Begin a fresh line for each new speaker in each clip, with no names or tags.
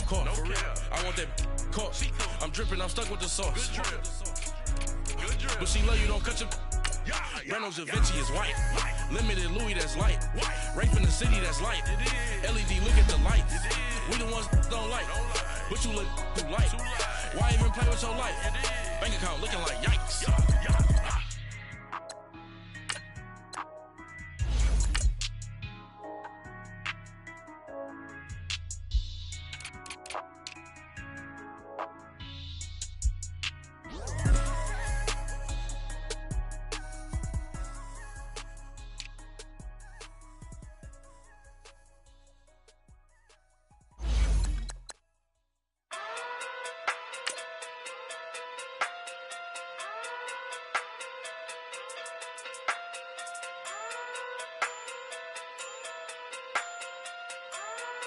caught. For real, I want that caught. I'm dripping, I'm stuck with the sauce. But she love you, don't cut your. Breno Da Vinci is white. Limited Louis, that's light. Rape in the city, that's light. LED, look at the lights. We the ones don't like. But you look too light. Why even play with your life? Bank account looking like yikes.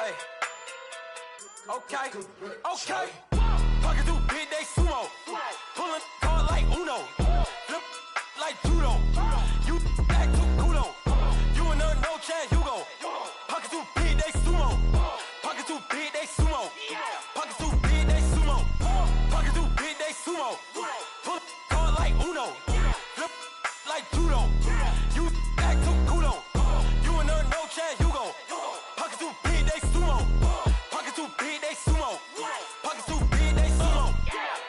Hey. Okay. Pocket through big day sumo. Pulling hard like Uno. Flip like judo. You act too kudo. You and her no chance, you go. Pocket through big day sumo. Pocket through big day sumo. Pocket through big day sumo. Pocket through big day sumo. Pull hard like Uno. Flip like judo. You act too kudo. You and her no chance, you go. Pocket through big day sumo. Pocket too big, they sumo. Pocket too big, they sumo.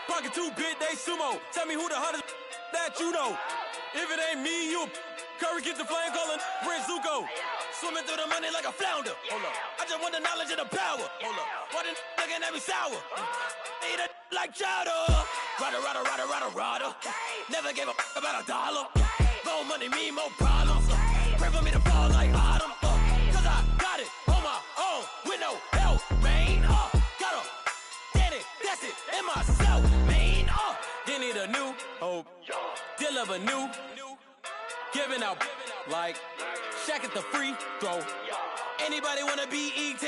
Pocket too big, they sumo. Tell me who the hottest that you know. If it ain't me, you Curry get the flame calling Prince Zuko. Swimming through the money like a flounder. Hold up. I just want the knowledge and the power. Hold up. Why the looking at me sour? Eat it like chowder. Rada. Never gave a about a dollar. More money, me, more problems. Pray for me to fall like autumn. Cause I got it on my own with no help, man. Got a daddy, that's it, and myself, man. Didn't need a new hope, deliver new, giving out like Shaq at the free throw. Anybody wanna be ET?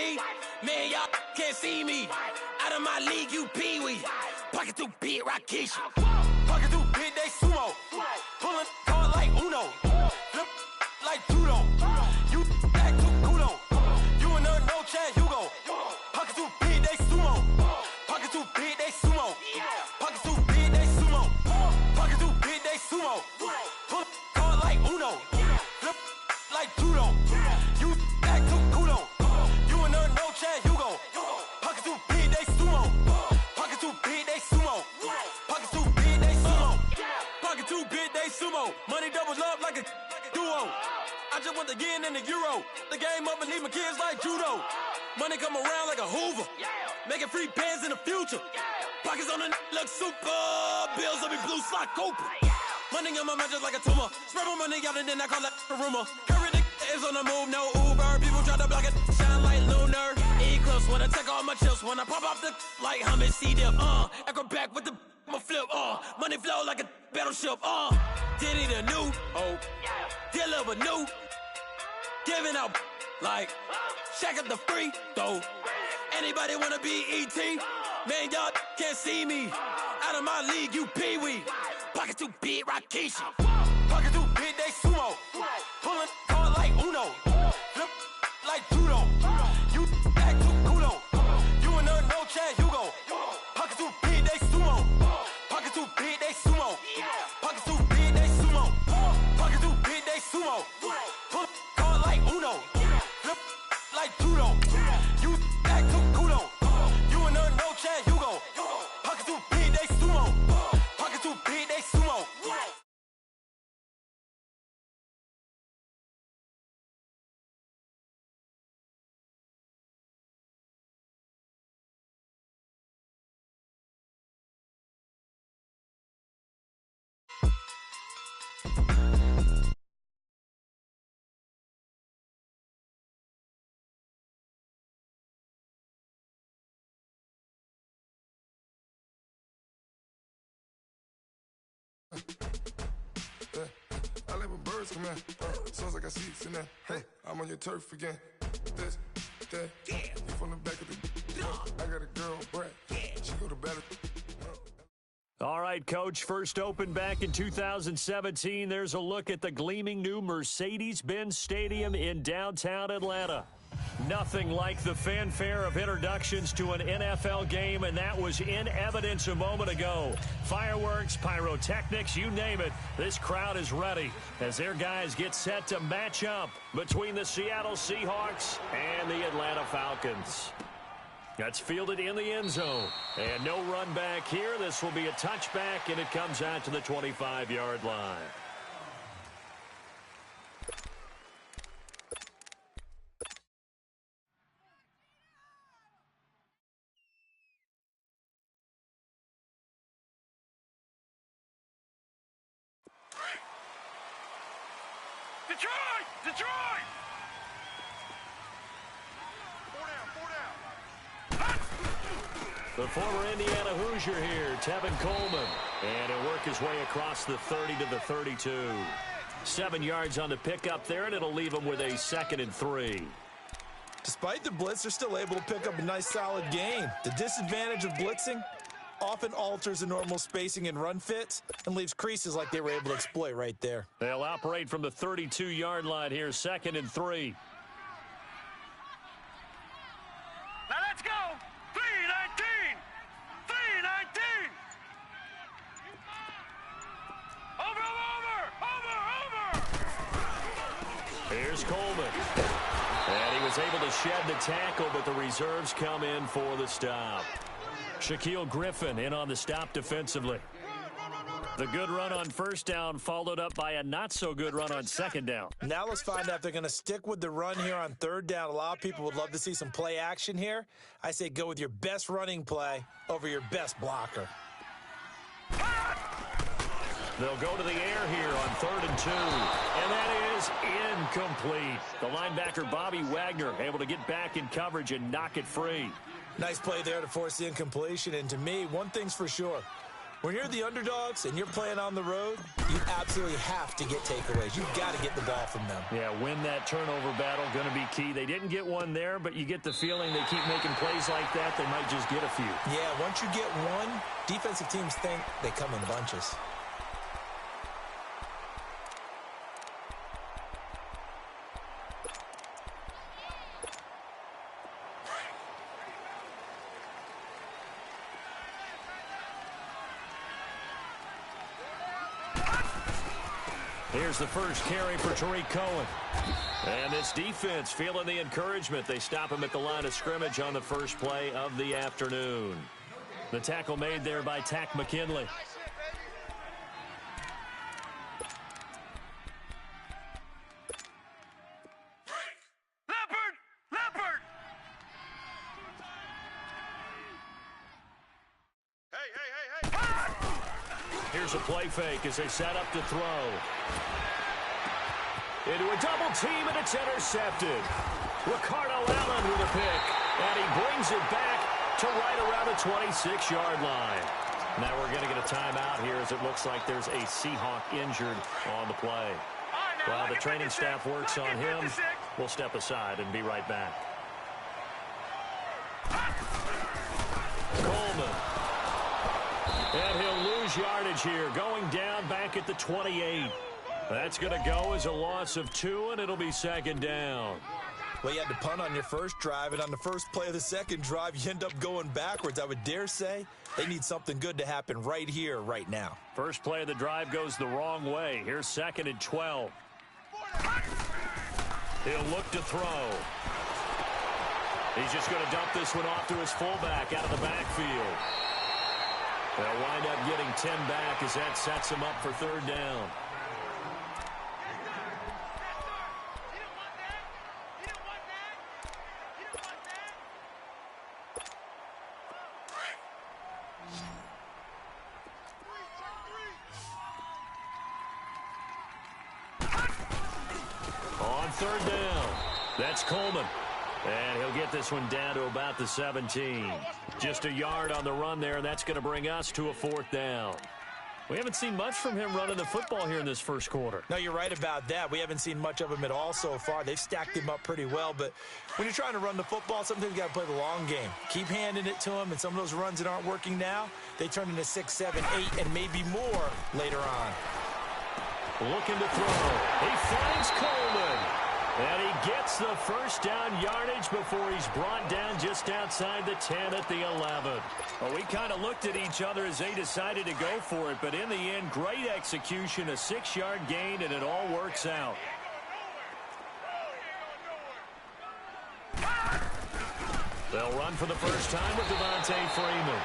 Man, y'all can't see me. Out of my league, you pee-wee. Pocket too big, Rakesh. Pocket too big, they sumo. Pulling hard like Uno. Flip like judo. You act too kudo. You and her no chance, you go. Pocket too big, they sumo. Pocket too big, they sumo. Pocket too big, they sumo. Pocket too big, they sumo. Pull hard like Uno. Flip like judo. You act too kudo. You and her no chance, you go. Pocket too big, they sumo. Pocket too big, they sumo. Pocket too big, they sumo. Pocket too big, they sumo. Money doubles up like a duo. I just want the yen and the euro. The game up and leave my kids like judo. Money come around like a Hoover. Making free bands in the future. Pockets on the look super. Bills on me blue slot Cooper. Money on my mind just like a tumor. Spread my money out and then I call that a rumor. Curry the is on the move, no Uber. People try to block it, shine like lunar. Eclipse when I take all my chips. When I pop off the like hummus, see them. Acrobat with the I'ma flip. Money flow like a battleship. Did it a new hope. Deliver new. Giving out like Shaq at the free throw. Anybody wanna be ET? Man, y'all can't see me. Out of my league, you pee-wee. Pocket too big, Rakesh. Pocket too big, they sumo. Pulling hard like Uno. Flip like judo. You act too kudo. You and her no chance, you go. Pocket too big, they sumo. Pocket too big, they sumo. Pocket too big, they sumo. Pocket too big, they sumo. Pull hard like Uno. Flip like judo. You act too kudo. You and her no chance, you go. Pocket too big, they sumo. Pocket too big, they sumo.
I let my birds come in. Sounds like I see seats in there. Hey, I'm on your turf again. This, that, you from the back of the. I got a girl, Brad. She go to battle.
All right, Coach, first opened back in 2017. There's a look at the gleaming new Mercedes-Benz Stadium in downtown Atlanta. Nothing like the fanfare of introductions to an NFL game, and that was in evidence a moment ago. Fireworks, pyrotechnics, you name it. This crowd is ready as their guys get set to match up between the Seattle Seahawks and the Atlanta Falcons. That's fielded in the end zone. And no run back here. This will be a touchback, and it comes out to the 25-yard line.
Detroit! Detroit!
The former Indiana Hoosier here, Tevin Coleman. And he'll work his way across the 30 to the 32. 7 yards on the pickup there, and it'll leave him with a 2nd and 3.
Despite the blitz, they're still able to pick up a nice, solid gain. The disadvantage of blitzing often alters the normal spacing and run fits and leaves creases like they were able to exploit right there.
They'll operate from the 32-yard line here, 2nd and 3.
Now let's go! 3-19! 3-19! Over!
Here's Coleman. And he was able to shed the tackle, but the reserves come in for the stop. Shaquille Griffin in on the stop defensively. The good run on first down followed up by a not-so-good run on second down.
Now let's find out if they're going to stick with the run here on third down. A lot of people would love to see some play action here. I say go with your best running play over your best blocker.
They'll go to the air here on 3rd and 2. And that is incomplete. The linebacker, Bobby Wagner, able to get back in coverage and knock it free.
Nice play there to force the incompletion. And to me, one thing's for sure. When you're the underdogs and you're playing on the road, you absolutely have to get takeaways. You've got to get the ball from them.
Yeah, win that turnover battle, going to be key. They didn't get one there, but you get the feeling they keep making plays like that, they might just get a few.
Yeah, once you get one, defensive teams think they come in bunches.
Here's the first carry for Tariq Cohen. And this defense feeling the encouragement. They stop him at the line of scrimmage on the first play of the afternoon. The tackle made there by Tack McKinley.
Leopard! Hey!
Here's a play fake as they set up to throw. Into a double team, and it's intercepted. Ricardo Allen with a pick, and he brings it back to right around the 26-yard line. Now we're going to get a timeout here as it looks like there's a Seahawk injured on the play. While the training staff works on him, we'll step aside and be right back. Coleman. And he'll lose yardage here, going down back at the 28. That's going to go as a loss of 2, and it'll be 2nd down.
Well, you had to punt on your first drive, and on the first play of the second drive, you end up going backwards. I would dare say they need something good to happen right here, right now.
First play of the drive goes the wrong way. Here's 2nd and 12. He'll look to throw. He's just going to dump this one off to his fullback out of the backfield. They'll wind up getting 10 back as that sets him up for 3rd down. On 3rd down, that's Coleman. And he'll get this one down to about the 17. Just a yard on the run there, and that's going to bring us to a 4th down. We haven't seen much from him running the football here in this first quarter.
No, you're right about that. We haven't seen much of him at all so far. They've stacked him up pretty well, but when you're trying to run the football, sometimes you got to play the long game. Keep handing it to him, and some of those runs that aren't working now, they turn into 6, 7, 8, and maybe more later on.
Looking to throw. He finds Coleman. And he gets the first down yardage before he's brought down just outside the 10 at the 11. Well, we kind of looked at each other as they decided to go for it, but in the end, great execution, a 6-yard gain, and it all works out. They'll run for the first time with Devontae Freeman.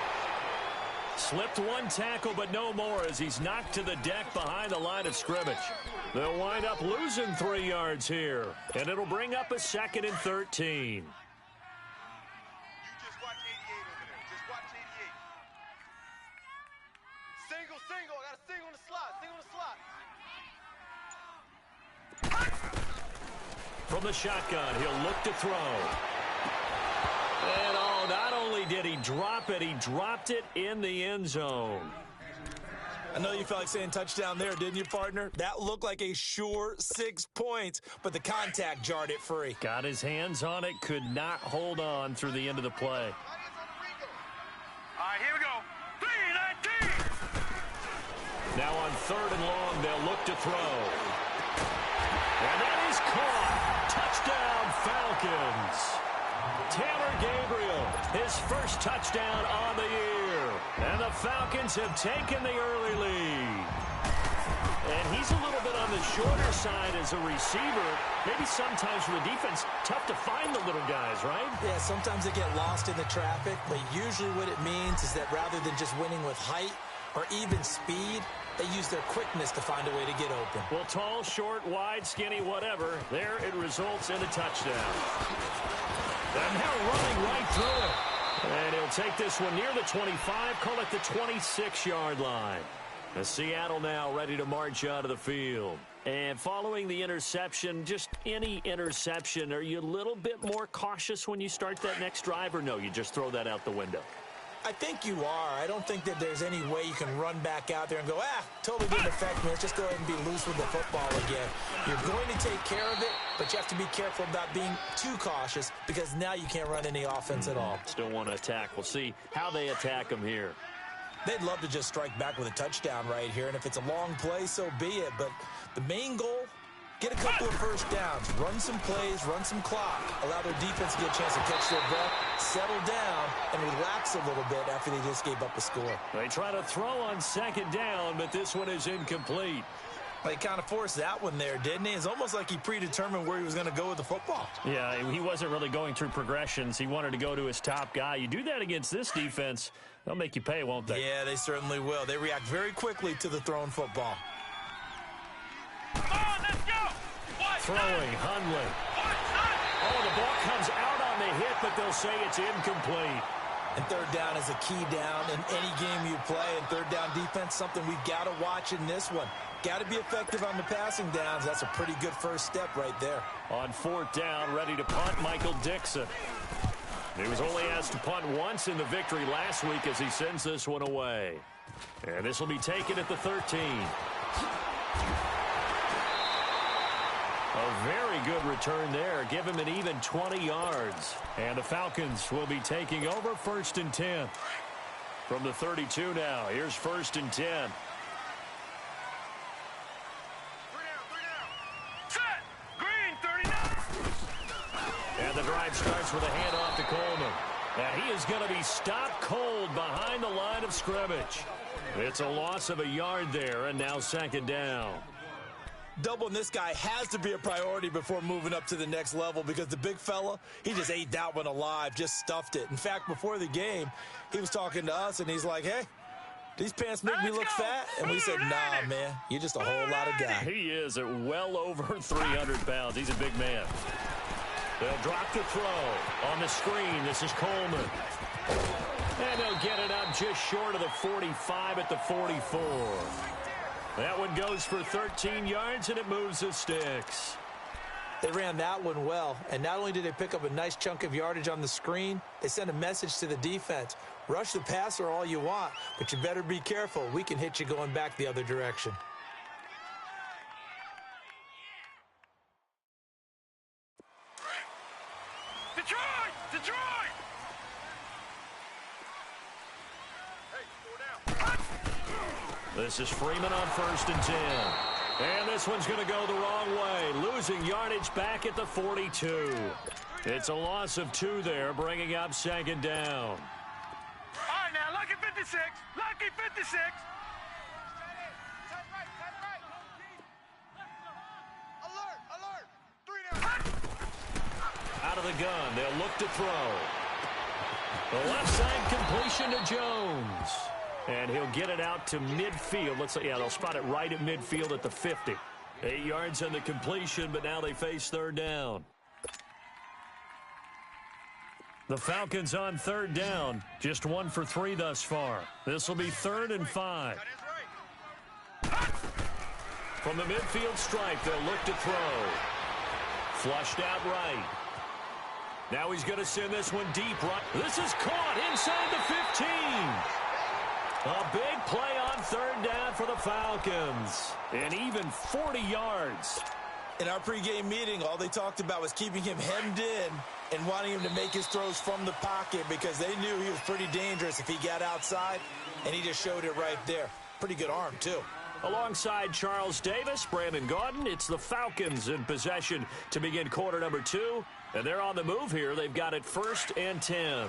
Slipped one tackle, but no more as he's knocked to the deck behind the line of scrimmage. They'll wind up losing 3 yards here, and it'll bring up a 2nd and 13.
You just watch 88 over there. Just watch 88. Single. I got a single on the slot.
From the shotgun, he'll look to throw. And not only did he drop it, he dropped it in the end zone.
I know you felt like saying touchdown there, didn't you, partner? That looked like a sure 6 points, but the contact jarred it free.
Got his hands on it, could not hold on through the end of the play.
All right, here we go. 3-19.
Now on 3rd and long, they'll look to throw. And that is caught. Touchdown, Falcons. Taylor Gabriel, his first touchdown on the year. And the Falcons have taken the early lead. And he's a little bit on the shorter side as a receiver. Maybe sometimes for the defense, tough to find the little guys, right?
Yeah, sometimes they get lost in the traffic, but usually what it means is that rather than just winning with height or even speed, they use their quickness to find a way to get open.
Well, tall, short, wide, skinny, whatever, there it results in a touchdown. And now running right through it. And he'll take this one near the 25, call it the 26-yard line. As Seattle now ready to march out of the field. And following the interception, just any interception, are you a little bit more cautious when you start that next drive, or no, you just throw that out the window?
I think you are. I don't think that there's any way you can run back out there and go, totally didn't affect me. Let's just go ahead and be loose with the football again. You're going to take care of it, but you have to be careful about being too cautious because now you can't run any offense at all.
Still want to attack. We'll see how they attack them here.
They'd love to just strike back with a touchdown right here, and if it's a long play, so be it. But the main goal, get a couple of first downs, run some plays, run some clock, allow their defense to get a chance to catch their breath, settle down, and relax a little bit after they just gave up a score.
They try to throw on 2nd down, but this one is incomplete.
They kind of forced that one there, didn't he? It's almost like he predetermined where he was going to go with the football.
Yeah, he wasn't really going through progressions. He wanted to go to his top guy. You do that against this defense, they'll make you pay, won't they?
Yeah, they certainly will. They react very quickly to the thrown football.
Come on, let's go.
Throwing, Hundley. Oh, the ball comes out on the hit, but they'll say it's incomplete.
And 3rd down is a key down in any game you play. And 3rd down defense, something we've got to watch in this one. Got to be effective on the passing downs. That's a pretty good first step right there.
On 4th down, ready to punt, Michael Dixon. He was only asked to punt once in the victory last week as he sends this one away. And this will be taken at the 13. A very good return there. Give him an even 20 yards. And the Falcons will be taking over 1st and 10. From the 32 now, here's 1st and 10.
3 down. Set. Green, 39.
And the drive starts with a handoff to Coleman. And he is going to be stopped cold behind the line of scrimmage. It's a loss of a yard there, and now 2nd down.
Doubling this guy has to be a priority before moving up to the next level because the big fella, he just ate that one alive, just stuffed it. In fact, before the game, he was talking to us, and he's like, hey, these pants make me look fat? And we said, nah, man, you're just a whole lot of guy.
He is at well over 300 pounds. He's a big man. They'll drop the throw on the screen. This is Coleman. And they'll get it up just short of the 45 at the 44. That one goes for 13 yards, and it moves the sticks.
They ran that one well, and not only did they pick up a nice chunk of yardage on the screen, they sent a message to the defense. Rush the passer all you want, but you better be careful. We can hit you going back the other direction.
Detroit! Detroit! Hey, 4 down.
This is Freeman on 1st and 10. And this one's going to go the wrong way, losing yardage back at the 42. It's a loss of 2 there, bringing up second down.
All right, now, lucky 56. Lucky 56. Alert. 3 down.
Out of the gun, they'll look to throw. The left side completion to Jones. And he'll get it out to midfield. They'll spot it right at midfield at the 50. 8 yards on the completion, but now they face third down. The Falcons on third down. Just 1 for 3 thus far. This will be 3rd and 5. From the midfield stripe, they'll look to throw. Flushed out right. Now he's going to send this one deep right. This is caught inside the 15. A big play on third down for the Falcons. And even 40 yards.
In our pregame meeting, all they talked about was keeping him hemmed in and wanting him to make his throws from the pocket because they knew he was pretty dangerous if he got outside, and he just showed it right there. Pretty good arm, too.
Alongside Charles Davis, Brandon Gaudin, it's the Falcons in possession to begin quarter number 2. And they're on the move here. They've got it 1st and 10.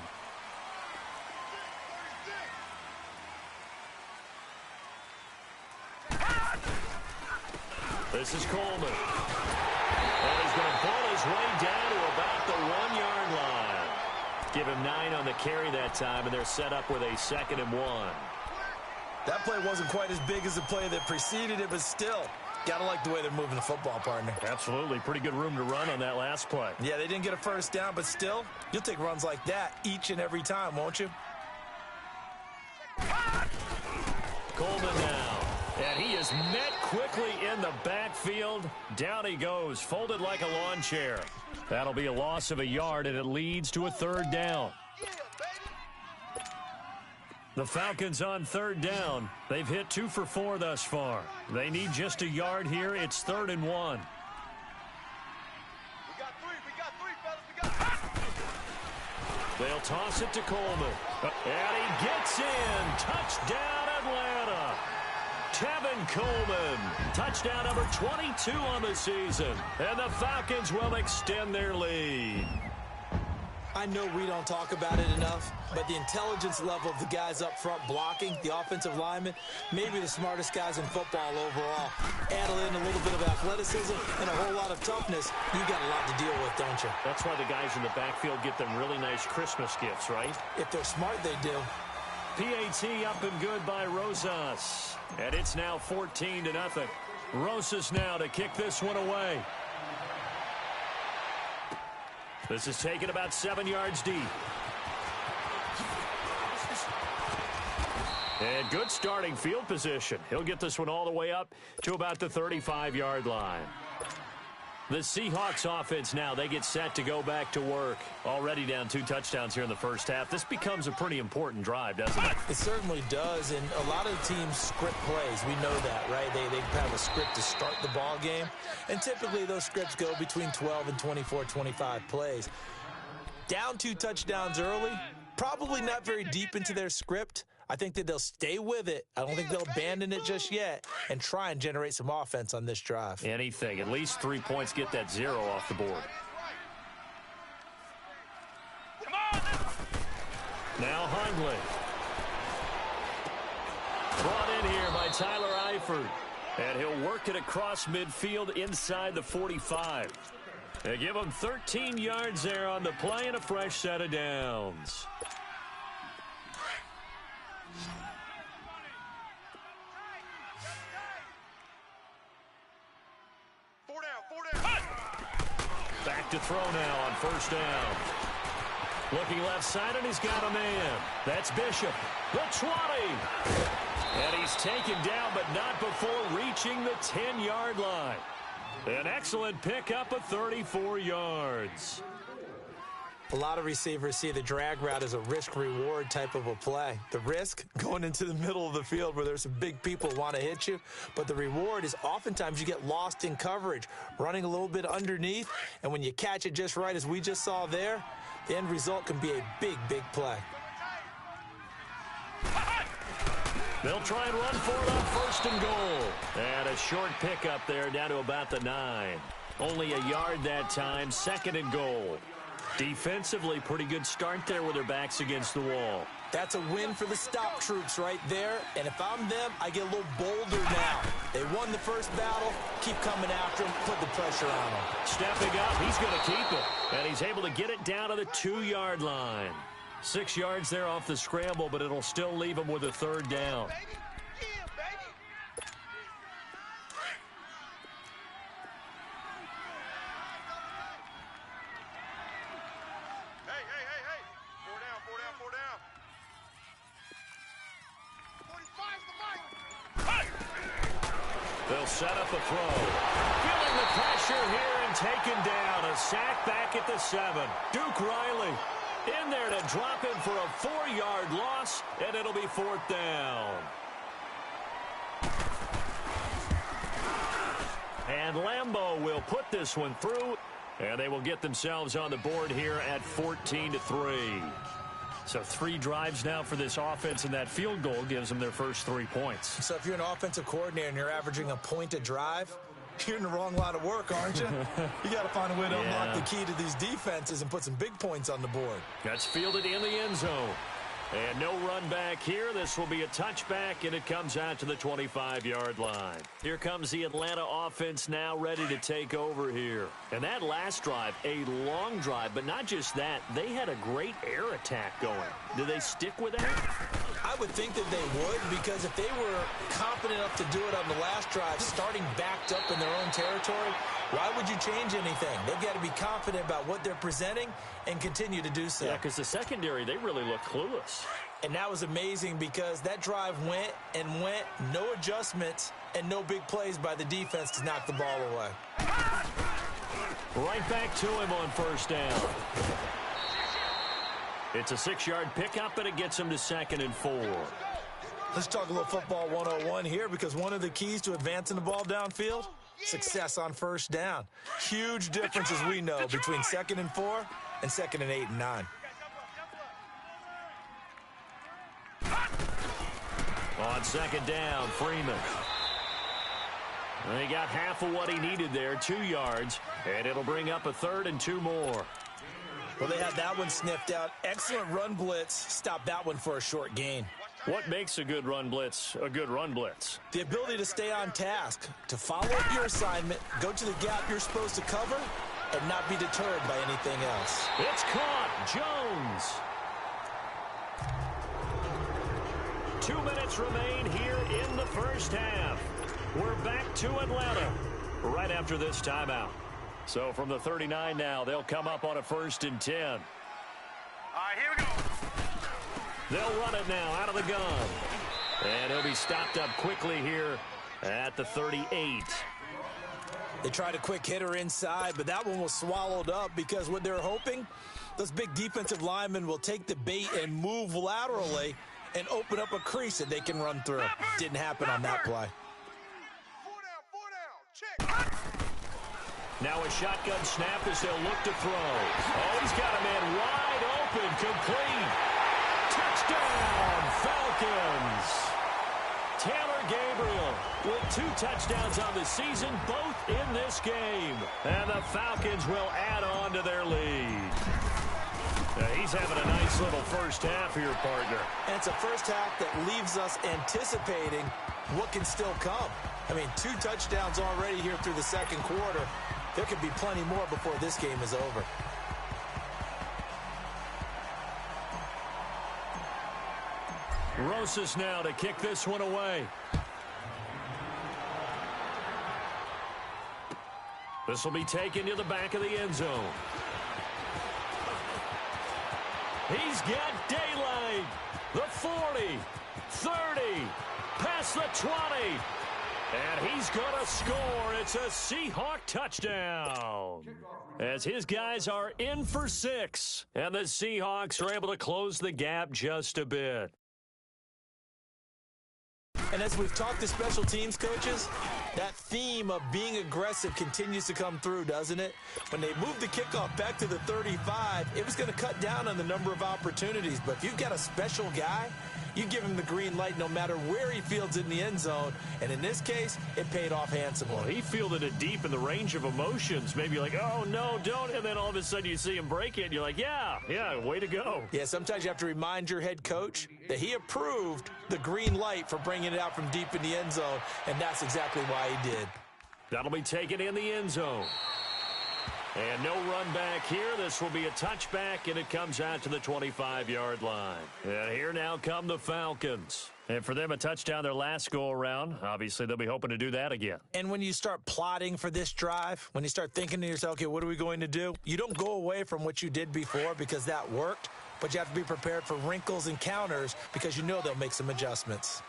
This is Coleman. And he's going to ball his way down to about the 1-yard line. Give him 9 on the carry that time, and they're set up with a 2nd and 1.
That play wasn't quite as big as the play that preceded it, but still, gotta like the way they're moving the football, partner.
Absolutely. Pretty good room to run on that last play.
Yeah, they didn't get a first down, but still, you'll take runs like that each and every time, won't you?
Coleman now. And he is met quickly in the backfield. Down he goes, folded like a lawn chair. That'll be a loss of a yard, and it leads to a 3rd down. The Falcons on 3rd down. They've hit 2 for 4 thus far. They need just a yard here. It's 3rd and 1.
We got 3, fellas.
They'll toss it to Coleman. And he gets in. Touchdown, Atlanta. Tevin Coleman. Touchdown number 22 on the season. And the Falcons will extend their lead.
I know we don't talk about it enough, but the intelligence level of the guys up front blocking, the offensive linemen, maybe the smartest guys in football overall. Add in a little bit of athleticism and a whole lot of toughness, you got a lot to deal with, don't you?
That's why the guys in the backfield get them really nice Christmas gifts, right?
If they're smart, they do.
PAT up and good by Rosas. And it's now 14-0. Rosas now to kick this one away. This is taken about 7 yards deep. And good starting field position. He'll get this one all the way up to about the 35-yard line. The Seahawks offense now, they get set to go back to work. Already down 2 touchdowns here in the first half. This becomes a pretty important drive, doesn't it?
It certainly does, and a lot of the teams script plays. We know that, right? They have a script to start the ball game, and typically those scripts go between 12 and 24, 25 plays. Down 2 touchdowns early, probably not very deep into their script. I think that they'll stay with it. I don't think they'll abandon it just yet and try and generate some offense on this drive.
Anything. At least 3 points, get that 0 off the board. Now Hundley. Brought in here by Tyler Eifert. And he'll work it across midfield inside the 45. They give him 13 yards there on the play and a fresh set of downs. Back to throw now on first down. Looking left side, and he's got a man. That's Bishop. The 20. And he's taken down, but not before reaching the 10-yard line. An excellent pickup of 34 yards.
A lot of receivers see the drag route as a risk-reward type of a play. The risk, going into the middle of the field where there's some big people who want to hit you. But the reward is oftentimes you get lost in coverage, running a little bit underneath. And when you catch it just right, as we just saw there, the end result can be a big, big play.
They'll try and run for it on 1st and goal. And a short pickup there down to about the 9. Only a yard that time, 2nd and goal. Defensively, pretty good start there with their backs against the wall.
That's a win for the stop troops right there. And if I'm them, I get a little bolder now. They won the first battle. Keep coming after them. Put the pressure on them.
Stepping up, he's going to keep it. And he's able to get it down to the 2-yard line. 6 yards there off the scramble, but it'll still leave him with a 3rd down. They'll set up a throw. Feeling the pressure here and taken down. A sack back at the 7. Duke Riley in there to drop him for a 4-yard loss, and it'll be 4th down. And Lambeau will put this one through, and they will get themselves on the board here at 14-3. So 3 drives now for this offense, and that field goal gives them their first 3 points.
So if you're an offensive coordinator and you're averaging a point a drive, you're in the wrong line of work, aren't you? You got to find a way to unlock the key to these defenses and put some big points on the board.
That's fielded in the end zone. And no run back here. This will be a touchback, and it comes out to the 25-yard line. Here comes the Atlanta offense now ready to take over here. And that last drive, a long drive, but not just that. They had a great air attack going. Do they stick with that?
I would think that they would, because if they were confident enough to do it on the last drive, starting backed up in their own territory, why would you change anything? They've got to be confident about what they're presenting and continue to do so.
Yeah, because the secondary, they really look clueless.
And that was amazing because that drive went and went, no adjustments, and no big plays by the defense to knock the ball away.
Right back to him on 1st down. It's a 6-yard pickup, and it gets him to 2nd and 4.
Let's talk a little football 101 here, because one of the keys to advancing the ball downfield, success on 1st down. Huge difference, as we know, between 2nd and 4 and 2nd and 8 and 9.
On 2nd down, Freeman. He got half of what he needed there, 2 yards, and it'll bring up a 3rd and 2 more.
Well, they had that one sniffed out. Excellent run blitz. Stopped that one for a short gain.
What makes a good run blitz a good run blitz?
The ability to stay on task, to follow up your assignment, go to the gap you're supposed to cover, and not be deterred by anything else.
It's caught. Jones. 2 minutes remain here in the first half. We're back to Atlanta right after this timeout. So from the 39 now, they'll come up on a 1st and 10.
All right, here we go.
They'll run it now out of the gun. And he'll be stopped up quickly here at the 38.
They tried a quick hitter inside, but that one was swallowed up because what they're hoping, those big defensive linemen will take the bait and move laterally and open up a crease that they can run through. Didn't happen on that play.
4 down, check.
Now a shotgun snap as they'll look to throw. Oh, he's got a man wide open, complete. Touchdown, Falcons. Taylor Gabriel with 2 touchdowns on the season, both in this game. And the Falcons will add on to their lead. He's having a nice little first half here, partner.
And it's a first half that leaves us anticipating what can still come. I mean, 2 touchdowns already here through the 2nd quarter. There could be plenty more before this game is over.
Rosas now to kick this one away. This will be taken to the back of the end zone. He's got daylight. The 40, 30, past the 20. And he's going to score. It's a Seahawk touchdown. As his guys are in for 6. And the Seahawks are able to close the gap just a bit.
And as we've talked to special teams coaches, that theme of being aggressive continues to come through, doesn't it? When they moved the kickoff back to the 35, it was going to cut down on the number of opportunities. But if you've got a special guy, You give him the green light no matter where he fields it in the end zone, and in this case, it paid off handsomely.
Well, he fielded it deep in the range of emotions. Maybe like, oh, no, don't, and then all of a sudden you see him break it, and you're like, yeah, way to go.
Yeah, sometimes you have to remind your head coach that he approved the green light for bringing it out from deep in the end zone, and that's exactly why he did.
That'll be taken in the end zone. And no run back here. This will be a touchback, and it comes out to the 25-yard line. And here now come the Falcons. And for them, a touchdown their last go-around. Obviously, they'll be hoping to do that again.
And when you start plotting for this drive, when you start thinking to yourself, okay, what are we going to do? You don't go away from what you did before because that worked, but you have to be prepared for wrinkles and counters because you know they'll make some adjustments.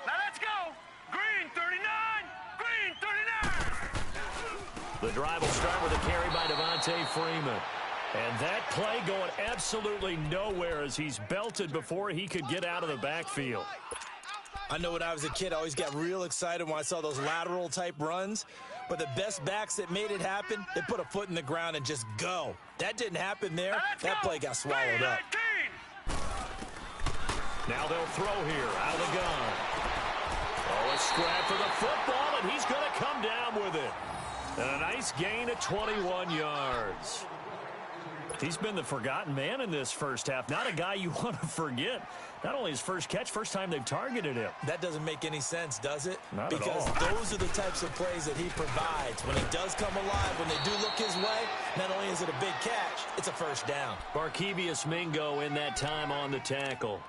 Now let's go. Green 39. Green 39.
The drive will start with a carry by Devontae Freeman. And that play going absolutely nowhere as he's belted before he could get out of the backfield.
I know when I was a kid, I always got real excited when I saw those lateral-type runs. But the best backs that made it happen, they put a foot in the ground and just go. That didn't happen there. That play got swallowed up.
Now they'll throw here out of the gun. Oh, a scrap for the football, and he's going to come down with it. And a nice gain of 21 yards. He's been the forgotten man in this first half. Not a guy you want to forget. Not only his first catch, first time they've targeted him.
That doesn't make any sense, does it?
Not
because
at all.
Those are the types of plays that he provides. When he does come alive, when they do look his way, not only is it a big catch, it's a first down.
Barkevious Mingo in that time on the tackle.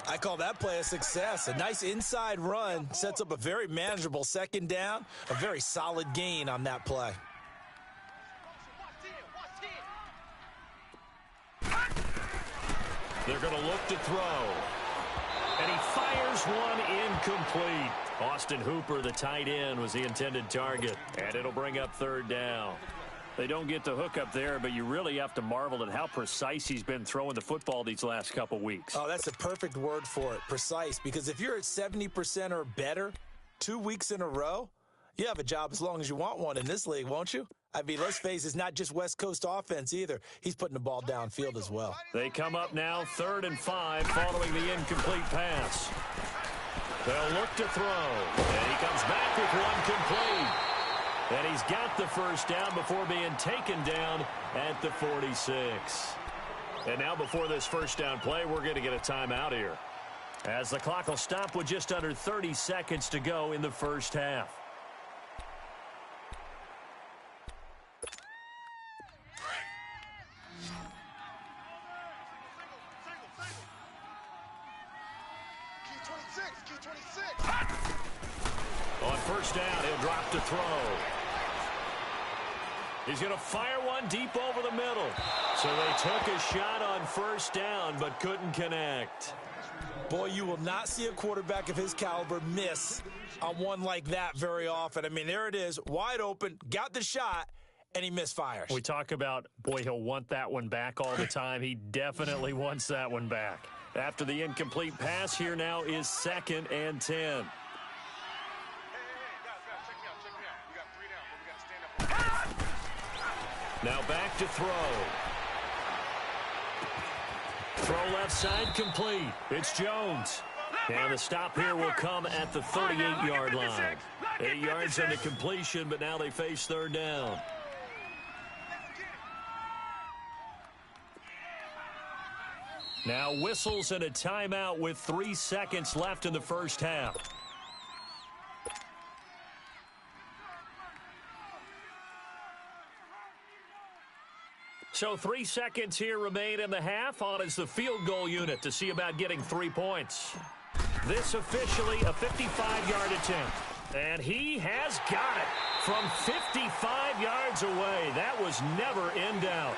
I call that play a success. A nice inside run sets up a very manageable second down, a very solid gain on that play.
They're going to look to throw. And he fires one incomplete. Austin Hooper, the tight end, was the intended target. And it'll bring up third down. They don't get the hook up there, but you really have to marvel at how precise he's been throwing the football these last couple weeks.
Oh, that's a perfect word for it, precise. Because if you're at 70% or better 2 weeks in a row, you have a job as long as you want one in this league, won't you? I mean, let's face it, it's not just West Coast offense either. He's putting the ball downfield as well.
They come up now 3rd and 5 following the incomplete pass. They'll look to throw. And he comes back with one complete. And he's got the first down before being taken down at the 46. And now before this first down play, we're going to get a timeout here, as the clock will stop with just under 30 seconds to go in the first half. On first down, he'll drop to throw. He's going to fire one deep over the middle. So they took a shot on first down, but couldn't connect.
Boy, you will not see a quarterback of his caliber miss on one like that very often. I mean, there it is, wide open, got the shot, and he misfires.
We talk about, boy, he'll want that one back all the time. He definitely wants that one back. After the incomplete pass, here now is 2nd and 10. Now back to throw. Throw left side complete. It's Jones. And the stop here will come at the 38-yard line. 8 yards on the completion, but now they face third down. Now whistles and a timeout with 3 seconds left in the first half. So 3 seconds here remain in the half. On is the field goal unit to see about getting 3 points. This officially a 55-yard attempt. And he has got it from 55 yards away. That was never in doubt.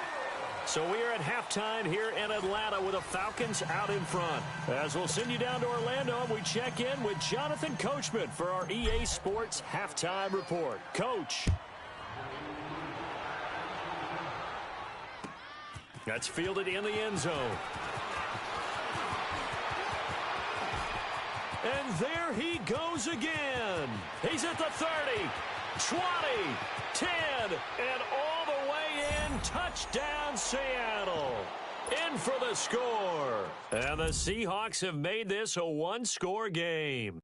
So we are at halftime here in Atlanta with the Falcons out in front. As we'll send you down to Orlando, and we check in with Jonathan Coachman for our EA Sports Halftime Report. Coach. That's fielded in the end zone. And there he goes again. He's at the 30, 20, 10, and all the way in. Touchdown, Seattle. in for the score. And the Seahawks have made this a one-score game.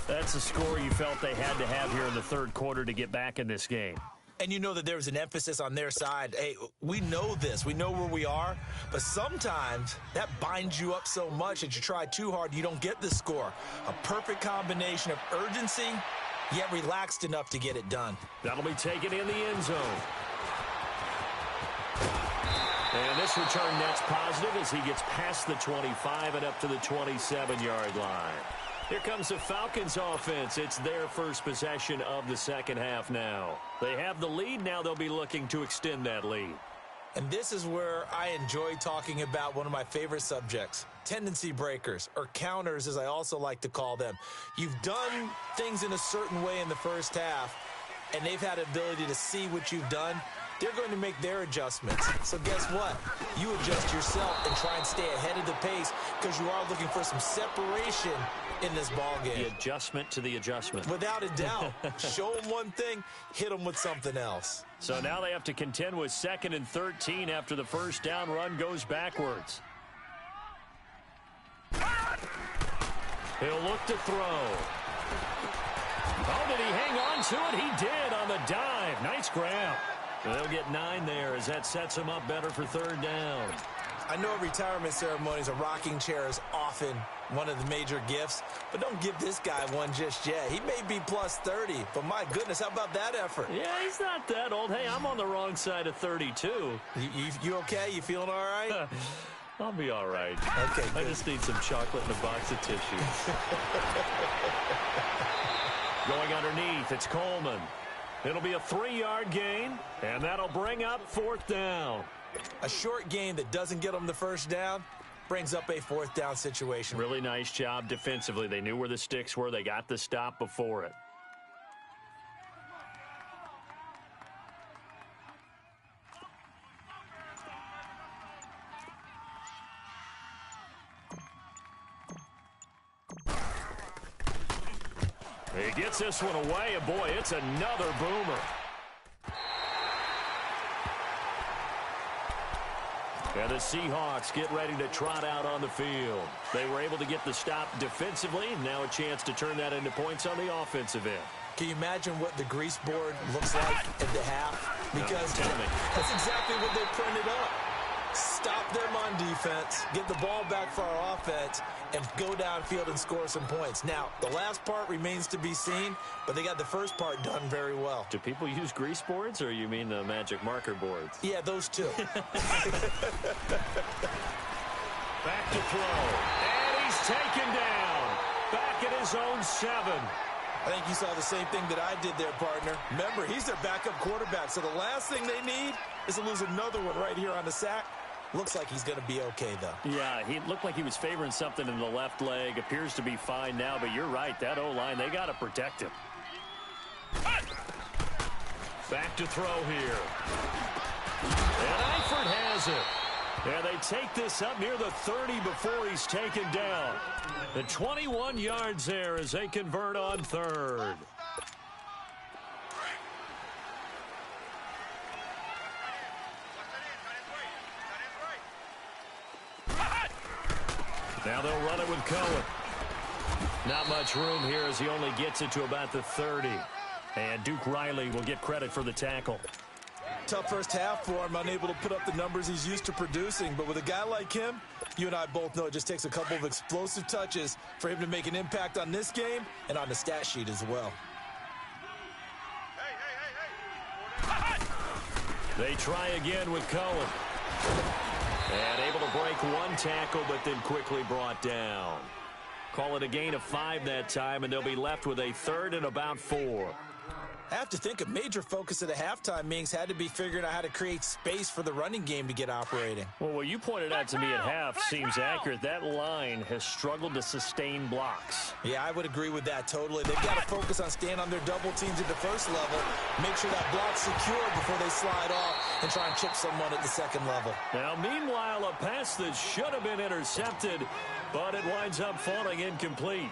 That's a score you felt they had to have here in the third quarter to get back in this game.
And you know that there was an emphasis on their side. Hey, we know this. We know where we are. But sometimes that binds you up so much that you try too hard, you don't get the score. A perfect combination of urgency, yet relaxed enough to get it done.
That'll be taken in the end zone. And this return net's positive as he gets past the 25 and up to the 27-yard line. Here comes the Falcons offense. It's their first possession of the second half now. They have the lead. Now they'll be looking to extend that lead.
And this is where I enjoy talking about one of my favorite subjects, tendency breakers, or counters as I also like to call them. You've done things in a certain way in the first half, and they've had the ability to see what you've done. They're going to make their adjustments. So guess what? You adjust yourself and try and stay ahead of the pace because you are looking for some separation in this ball game.
The adjustment to the adjustment.
Without a doubt. Show them one thing, hit them with something else.
So now they have to contend with 2nd and 13 after the first down run goes backwards. He'll look to throw. Oh, did he hang on to it? He did on the dive. Nice grab. They'll get 9 there as that sets him up better for third down.
I know retirement ceremonies, a rocking chair is often one of the major gifts, but don't give this guy one just yet. He may be plus 30, but my goodness, how about that effort?
Yeah, he's not that old. Hey, I'm on the wrong side of 32.
You okay? You feeling all right?
I'll be all right.
Okay, good.
I just need some chocolate and a box of tissues. Going underneath, it's Coleman. It'll be a 3-yard gain, and that'll bring up 4th down.
A short gain that doesn't get them the first down brings up a 4th down situation.
Really nice job defensively. They knew where the sticks were. They got the stop before it. He gets this one away, and boy, it's another boomer. And the Seahawks get ready to trot out on the field. They were able to get the stop defensively. Now a chance to turn that into points on the offensive end.
Can you imagine what the grease board looks like at the half? Because that's exactly what they printed up. Stop them on defense, get the ball back for our offense, and go downfield and score some points. Now, the last part remains to be seen, but they got the first part done very well.
Do people use grease boards, or you mean the magic marker boards?
Yeah, those two.
Back to throw. And he's taken down. Back at his own 7.
I think you saw the same thing that I did there, partner. Remember, he's their backup quarterback, so the last thing they need is to lose another one right here on the sack. Looks like he's going to be okay, though.
Yeah, he looked like he was favoring something in the left leg. Appears to be fine now, but you're right. That O-line, they got to protect him. Back to throw here. And Eifert has it. And they take this up near the 30 before he's taken down. The 21 yards there as they convert on 3rd. Now they'll run it with Cohen. Not much room here as he only gets it to about the 30. And Duke Riley will get credit for the tackle.
Tough first half for him, unable to put up the numbers he's used to producing. But with a guy like him, you and I both know it just takes a couple of explosive touches for him to make an impact on this game and on the stat sheet as well.
They try again with Cohen. And able to break one tackle, but then quickly brought down. Call it a gain of 5 that time, and they'll be left with a 3rd and about 4.
I have to think a major focus of the halftime meetings had to be figuring out how to create space for the running game to get operating.
Well, what you pointed out to me at half seems accurate. That line has struggled to sustain blocks.
Yeah, I would agree with that totally. They've got to focus on staying on their double teams at the first level, make sure that block's secure before they slide off and try and chip someone at the second level.
Now, meanwhile, a pass that should have been intercepted, but it winds up falling incomplete.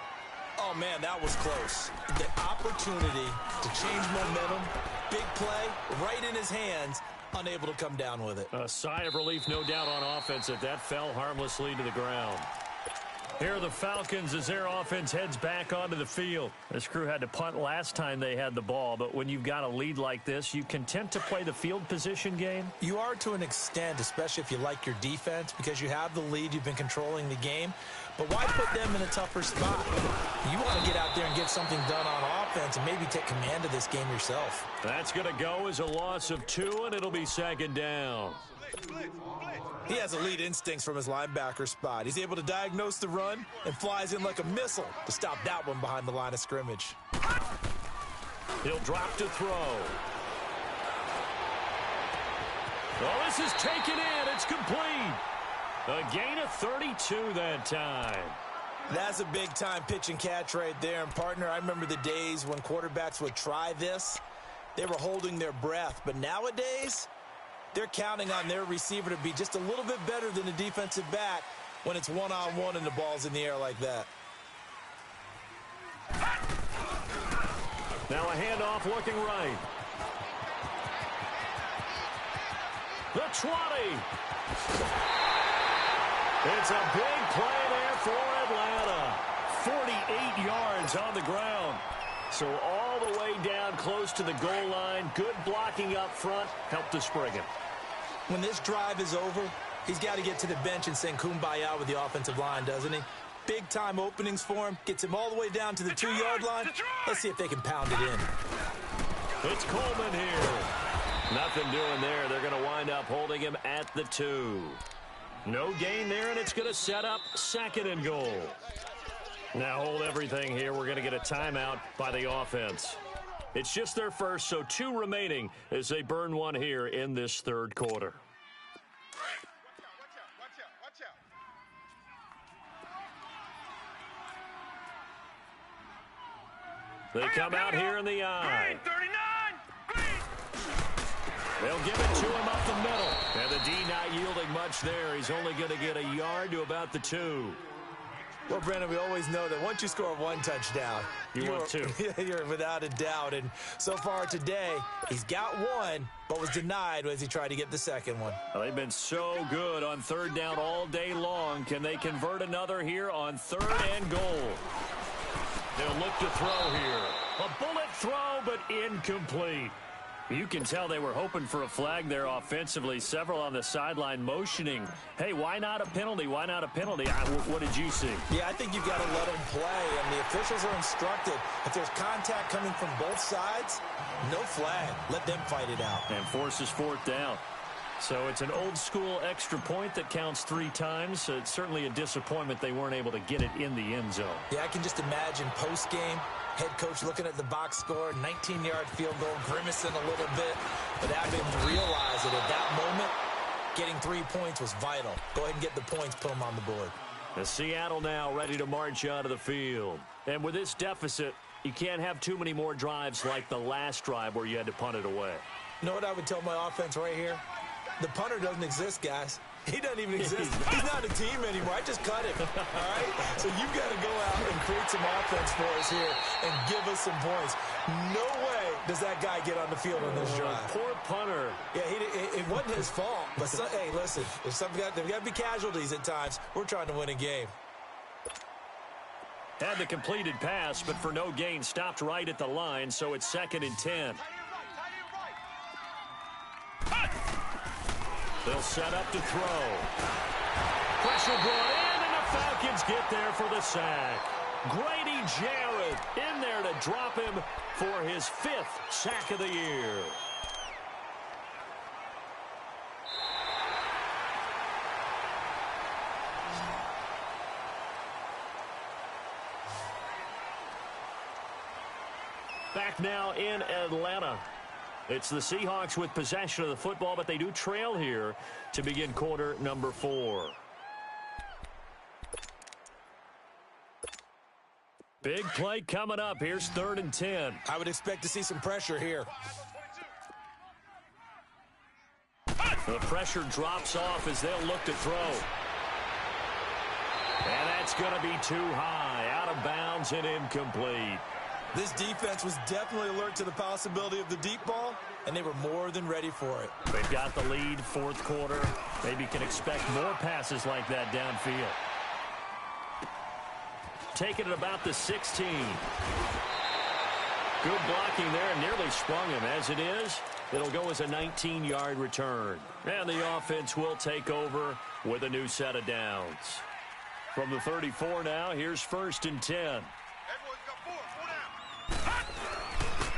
Oh, man, that was close. The opportunity to change momentum, big play, right in his hands, unable to come down with it.
A sigh of relief, no doubt, on offense that fell harmlessly to the ground. Here are the Falcons as their offense heads back onto the field. This crew had to punt last time they had the ball, but when you've got a lead like this, you content to play the field position game?
You are to an extent, especially if you like your defense, because you have the lead, you've been controlling the game. But why put them in a tougher spot? You want to get out there and get something done on offense and maybe take command of this game yourself.
That's going to go as a loss of 2, and it'll be second down.
He has elite instincts from his linebacker spot. He's able to diagnose the run and flies in like a missile to stop that one behind the line of scrimmage.
He'll drop to throw. Well, this is taken in. It's complete. A gain of 32 that time.
That's a big-time pitch and catch right there. And, partner, I remember the days when quarterbacks would try this. They were holding their breath. But nowadays, they're counting on their receiver to be just a little bit better than the defensive back when it's one-on-one and the ball's in the air like that.
Now a handoff looking right. The 20. It's a big play there for Atlanta. 48 yards on the ground. So all the way down close to the goal line. Good blocking up front. Helped to spring him.
When this drive is over, he's got to get to the bench and sing kumbaya with the offensive line, doesn't he? Big-time openings for him. Gets him all the way down to the 2-yard line. Let's see if they can pound it in.
It's Coleman here. Nothing doing there. They're going to wind up holding him at the 2. No gain there, and it's going to set up second and goal. Now hold everything here. We're going to get a timeout by the offense. It's just their first, so 2 remaining as they burn one here in this third quarter. They come out here in the eye. They'll give it to him up the middle. And the D not yielding much there. He's only going to get a yard to about the 2.
Well, Brandon, we always know that once you score 1 touchdown,
want 2.
You're without a doubt. And so far today, he's got 1, but was denied as he tried to get the second one.
Well, they've been so good on third down all day long. Can they convert another here on 3rd and goal? They'll look to throw here. A bullet throw, but incomplete. You can tell they were hoping for a flag there offensively. Several on the sideline motioning. Hey, why not a penalty? Why not a penalty? What did you see?
Yeah, I think you've got to let them play. And the officials are instructed, if there's contact coming from both sides, no flag. Let them fight it out.
And forces 4th down. So it's an old-school extra point that counts 3 times. It's certainly a disappointment they weren't able to get it in the end zone.
Yeah, I can just imagine post-game, head coach looking at the box score, 19-yard field goal, grimacing a little bit, but having to realize that at that moment, getting 3 points was vital. Go ahead and get the points, put them on the board.
The Seattle now ready to march out of the field. And with this deficit, you can't have too many more drives like the last drive where you had to punt it away.
You know what I would tell my offense right here? The punter doesn't exist, guys. He doesn't even exist. He's not a team anymore. I just cut him. All right? So you've got to go out and create some offense for us here and give us some points. No way does that guy get on the field on this drive.
Poor punter.
Yeah, it wasn't his fault. But, hey, listen, there's got to be casualties at times. We're trying to win a game.
Had the completed pass, but for no gain, stopped right at the line, so it's 2nd and 10. They'll set up to throw. Pressure brought in, and the Falcons get there for the sack. Grady Jarrett in there to drop him for his 5th sack of the year. Back now in Atlanta. It's the Seahawks with possession of the football, but they do trail here to begin quarter number 4. Big play coming up. Here's 3rd and 10.
I would expect to see some pressure here.
The pressure drops off as they'll look to throw. And that's going to be too high. Out of bounds and incomplete.
This defense was definitely alert to the possibility of the deep ball, and they were more than ready for it.
They've got the lead, fourth quarter. Maybe can expect more passes like that downfield. Taking it about the 16. Good blocking there and nearly sprung him. As it is, it'll go as a 19-yard return. And the offense will take over with a new set of downs. From the 34 now, here's 1st and 10.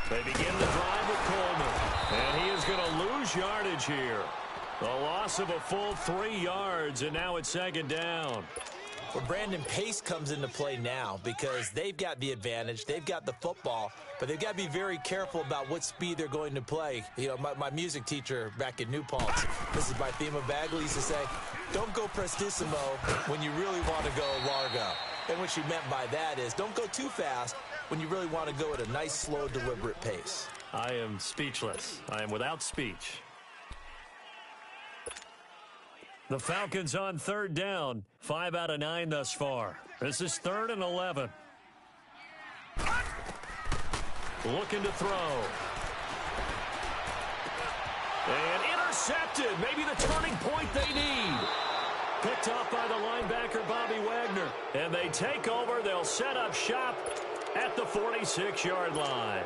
They begin the drive with Coleman. And he is going to lose yardage here. The loss of a full 3 yards, and now it's 2nd down.
Well, Brandon, pace comes into play now because they've got the advantage. They've got the football, but they've got to be very careful about what speed they're going to play. You know, my music teacher back in New Paltz, this is my theme of Bagley, used to say, don't go prestissimo when you really want to go largo. And what she meant by that is don't go too fast when you really want to go at a nice, slow, deliberate pace.
I am speechless. I am without speech. The Falcons on 3rd down. 5 out of 9 thus far. This is 3rd and 11. Looking to throw. And intercepted. Maybe the turning point they need. Picked off by the linebacker, Bobby Wagner. And they take over. They'll set up shop at the 46-yard line.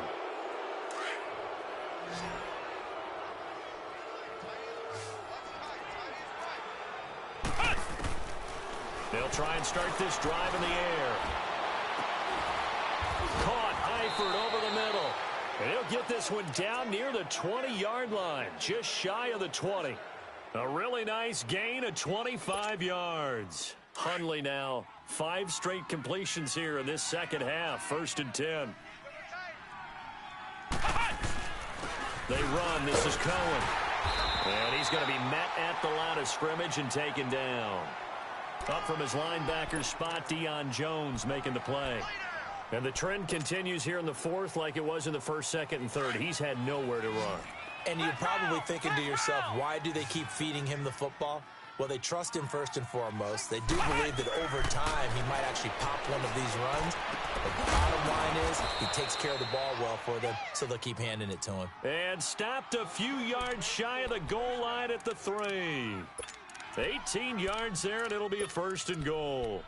They'll try and start this drive in the air. Caught Eifert over the middle. And he'll get this one down near the 20-yard line, just shy of the 20. A really nice gain of 25 yards. Hundley now, 5 straight completions here in this second half. 1st and 10. They run. This is Cohen. And he's going to be met at the line of scrimmage and taken down. Up from his linebacker spot, Deion Jones making the play. And the trend continues here in the 4th like it was in the 1st, 2nd, and 3rd. He's had nowhere to run.
And you're probably thinking to yourself, why do they keep feeding him the football? Well, they trust him first and foremost. They do believe that over time he might actually pop one of these runs. But the bottom line is he takes care of the ball well for them, so they'll keep handing it to him.
And stopped a few yards shy of the goal line at the 3. 18 yards there, and it'll be a 1st and goal.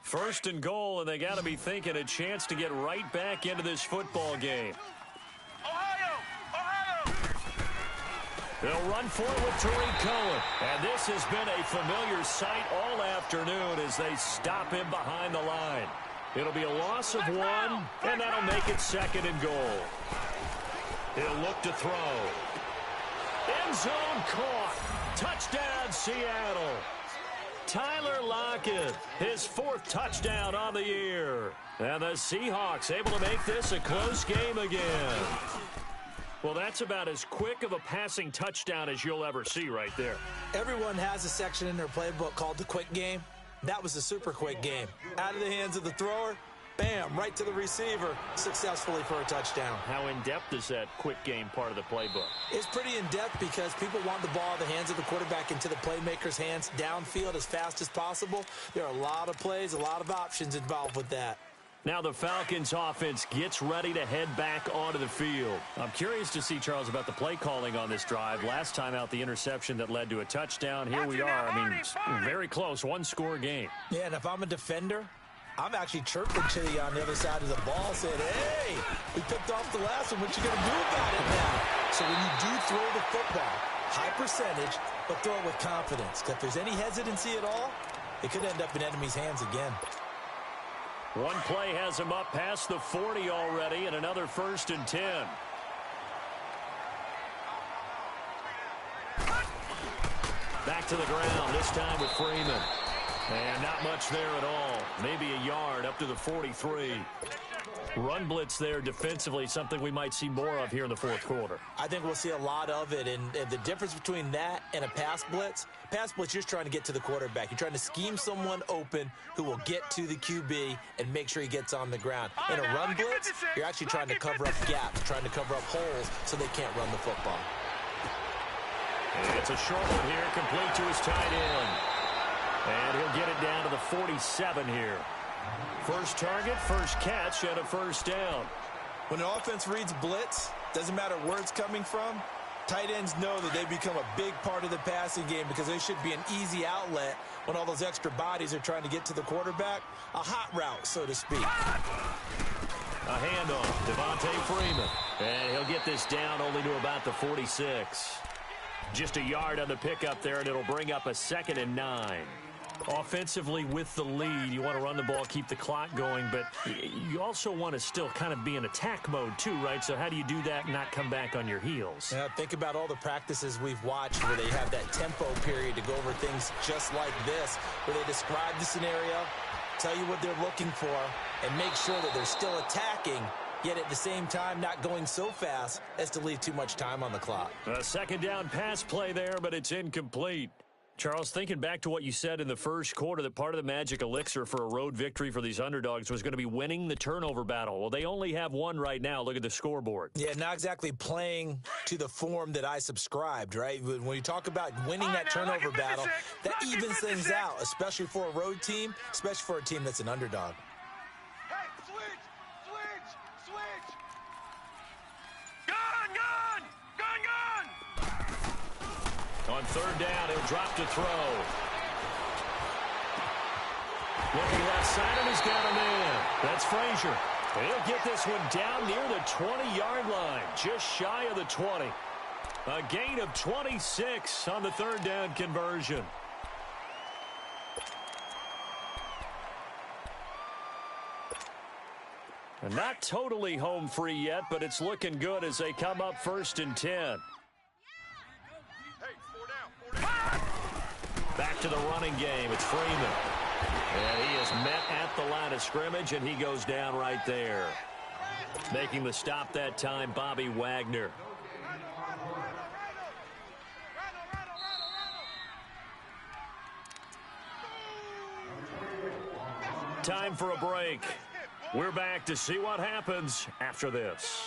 First and goal, and they got to be thinking a chance to get right back into this football game.
Ohio!
They'll run for it with Tariq Cohen. And this has been a familiar sight all afternoon as they stop him behind the line. It'll be a loss of 1, and that'll make it 2nd and goal. He'll look to throw. End zone caught. Touchdown, Seattle. Tyler Lockett, his 4th touchdown on the year. And the Seahawks able to make this a close game again. Well, that's about as quick of a passing touchdown as you'll ever see right there.
Everyone has a section in their playbook called the quick game. That was a super quick game. Out of the hands of the thrower, bam, right to the receiver, successfully for a touchdown.
How in-depth is that quick game part of the playbook?
It's pretty in-depth because people want the ball in the hands of the quarterback into the playmaker's hands downfield as fast as possible. There are a lot of plays, a lot of options involved with that.
Now the Falcons offense gets ready to head back onto the field. I'm curious to see, Charles, about the play calling on this drive. Last time out, the interception that led to a touchdown. Here we are. I mean, very close, 1-score game.
Yeah, and if I'm a defender, I'm actually chirping to you on the other side of the ball saying, hey, we picked off the last one. What you going to do about it now? So when you do throw the football, high percentage, but throw it with confidence. Because if there's any hesitancy at all, it could end up in enemy's hands again.
One play has him up past the 40 already, and another 1st and 10. Back to the ground, this time with Freeman. And not much there at all. Maybe a yard up to the 43. Run blitz there defensively, something we might see more of here in the 4th quarter.
I think we'll see a lot of it, and the difference between that and a pass blitz, you're just trying to get to the quarterback. You're trying to scheme someone open who will get to the QB and make sure he gets on the ground. In a run blitz, you're actually trying to cover up gaps, trying to cover up holes so they can't run the football.
And it's a short one here, complete to his tight end. And he'll get it down to the 47 here. First target, first catch, and a first down.
When an offense reads blitz, doesn't matter where it's coming from, tight ends know that they become a big part of the passing game because they should be an easy outlet when all those extra bodies are trying to get to the quarterback. A hot route, so to speak.
A handoff, Devontae Freeman. And he'll get this down only to about the 46. Just a yard on the pickup there, and it'll bring up a 2nd and 9. Offensively with the lead, you want to run the ball, keep the clock going, but you also want to still kind of be in attack mode too, right? So how do you do that and not come back on your heels?
Yeah, think about all the practices we've watched where they have that tempo period to go over things just like this, where they describe the scenario, tell you what they're looking for, and make sure that they're still attacking, yet at the same time not going so fast as to leave too much time on the clock.
A 2nd down pass play there, but it's incomplete. Charles, thinking back to what you said in the first quarter, that part of the magic elixir for a road victory for these underdogs was going to be winning the turnover battle. Well, they only have one right now. Look at the scoreboard.
Yeah, not exactly playing to the form that I subscribed, right? When you talk about winning that turnover battle, that evens things out, especially for a road team, especially for a team that's an underdog.
Hey, switch! Gun!
On 3rd down, he'll drop to throw. Looking left side, and he's got a man. That's Frazier. He'll get this one down near the 20-yard line, just shy of the 20. A gain of 26 on the 3rd down conversion. And not totally home free yet, but it's looking good as they come up 1st and 10. Back to the running game. It's Freeman. And he is met at the line of scrimmage, and he goes down right there. Making the stop that time, Bobby Wagner. Time for a break. We're back to see what happens after this.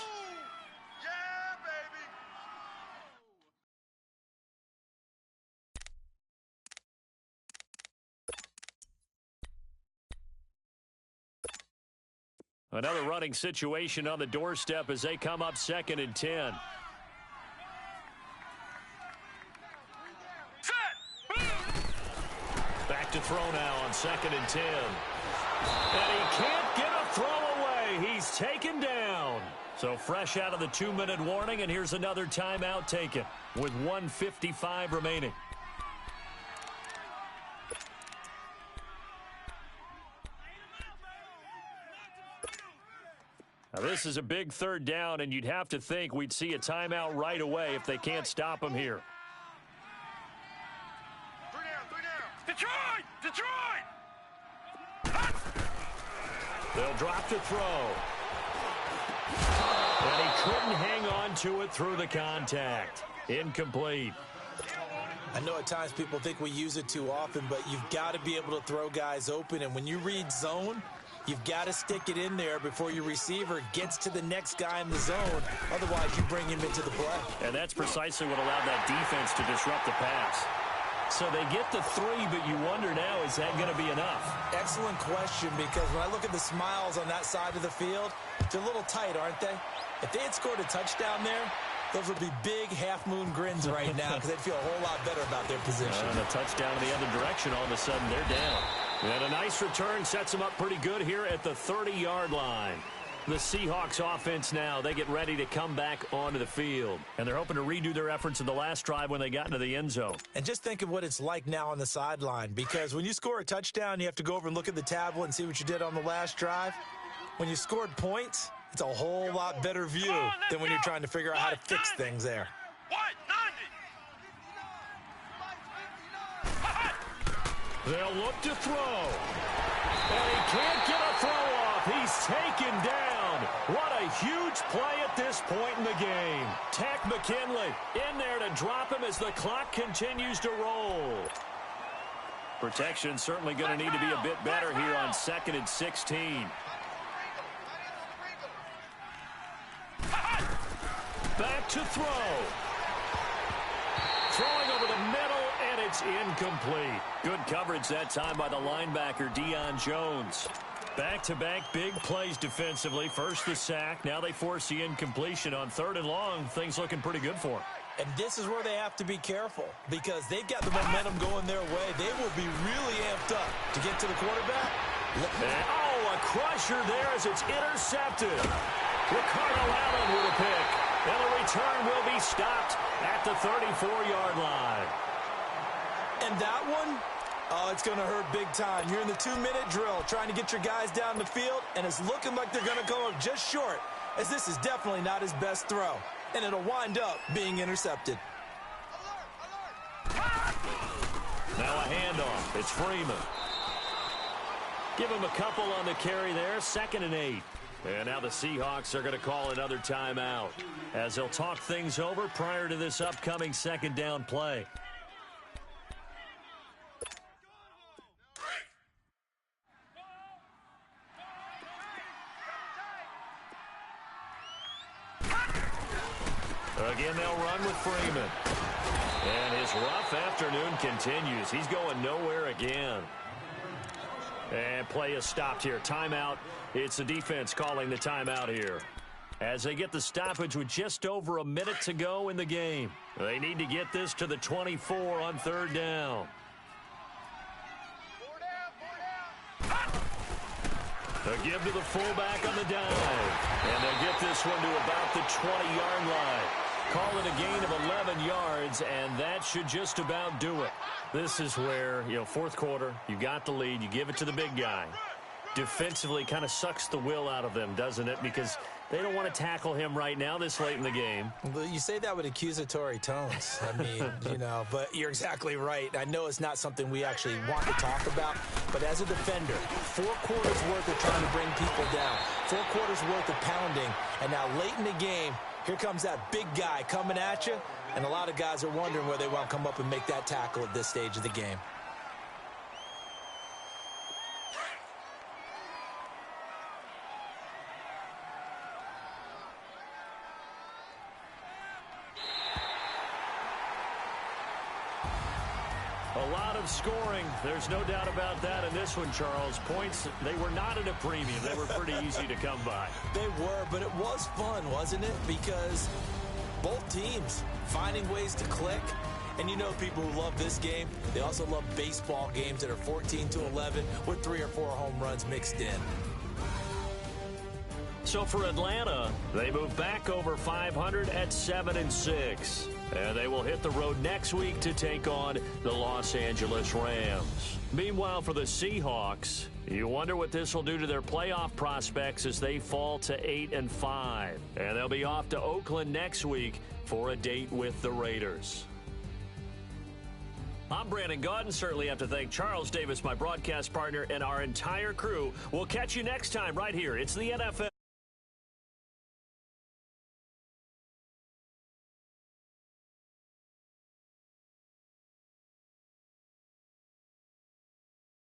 Another running situation on the doorstep as they come up 2nd and 10. Back to throw now on 2nd and 10. And he can't get a throw away. He's taken down. So fresh out of the 2-minute warning, and here's another timeout taken with 1:55 remaining. Now, this is a big 3rd down, and you'd have to think we'd see a timeout right away if they can't stop him here.
3 down. Detroit!
They'll drop to throw. And he couldn't hang on to it through the contact. Incomplete.
I know at times people think we use it too often, but you've got to be able to throw guys open. And when you read zone, you've got to stick it in there before your receiver gets to the next guy in the zone. Otherwise, you bring him into the play.
And that's precisely what allowed that defense to disrupt the pass. So they get the 3, but you wonder now, is that going to be enough?
Excellent question, because when I look at the smiles on that side of the field, they're a little tight, aren't they? If they had scored a touchdown there, those would be big half-moon grins right now because they'd feel a whole lot better about their position.
And a touchdown in the other direction, all of a sudden they're down. And a nice return sets them up pretty good here at the 30-yard line. The Seahawks offense now, they get ready to come back onto the field. And they're hoping to redo their efforts in the last drive when they got into the end zone.
And just think of what it's like now on the sideline, because when you score a touchdown, you have to go over and look at the tablet and see what you did on the last drive. When you scored points, it's a whole lot better view than when you're trying to figure out how to fix things there.
They'll look to throw. And he can't get a throw off. He's taken down. What a huge play at this point in the game. Tack McKinley in there to drop him as the clock continues to roll. Protection certainly going to need to be a bit better here on 2nd and 16. Back to throw. throwing over the middle, and it's incomplete. Good coverage that time by the linebacker, Deion Jones. Back-to-back big plays defensively. First the sack. Now they force the incompletion on 3rd and long. Things looking pretty good for them.
And this is where they have to be careful because they've got the momentum going their way. They will be really amped up to get to the quarterback.
A crusher there as it's intercepted. Ricardo Allen with a pick. And the return will be stopped at the 34-yard line.
And that one, it's going to hurt big time. You're in the 2-minute drill trying to get your guys down the field, and it's looking like they're going to come up just short, as this is definitely not his best throw. And it'll wind up being intercepted.
Now a handoff. It's Freeman. Give him a couple on the carry there. 2nd and 8. And now the Seahawks are going to call another timeout as they'll talk things over prior to this upcoming 2nd down play. Again, they'll run with Freeman. And his rough afternoon continues. He's going nowhere again. And play is stopped here. Timeout. It's the defense calling the timeout here. As they get the stoppage with just over a minute to go in the game. They need to get this to the 24 on 3rd down. A give to the fullback on the dive. And they'll get this one to about the 20-yard line. Call it a gain of 11 yards, and that should just about do it. This is where, 4th quarter, you got the lead, you give it to the big guy. Defensively kind of sucks the will out of them, doesn't it? Because they don't want to tackle him right now this late in the game.
Well, you say that with accusatory tones. I mean, but you're exactly right. I know it's not something we actually want to talk about, but as a defender, 4 quarters worth of trying to bring people down, 4 quarters worth of pounding, and now late in the game, here comes that big guy coming at you, and a lot of guys are wondering where they want to come up and make that tackle at this stage of the game.
A lot of scoring. There's no doubt about that in this one, Charles. Points, they were not at a premium. They were pretty easy to come by.
They were, but it was fun, wasn't it? Because both teams finding ways to click. And people who love this game, they also love baseball games that are 14-11 with 3 or 4 home runs mixed in.
So for Atlanta, they move back over 500 at 7-6. And they will hit the road next week to take on the Los Angeles Rams. Meanwhile, for the Seahawks, you wonder what this will do to their playoff prospects as they fall to 8-5. And they'll be off to Oakland next week for a date with the Raiders. I'm Brandon Gaudin. Certainly have to thank Charles Davis, my broadcast partner, and our entire crew. We'll catch you next time right here. It's the NFL.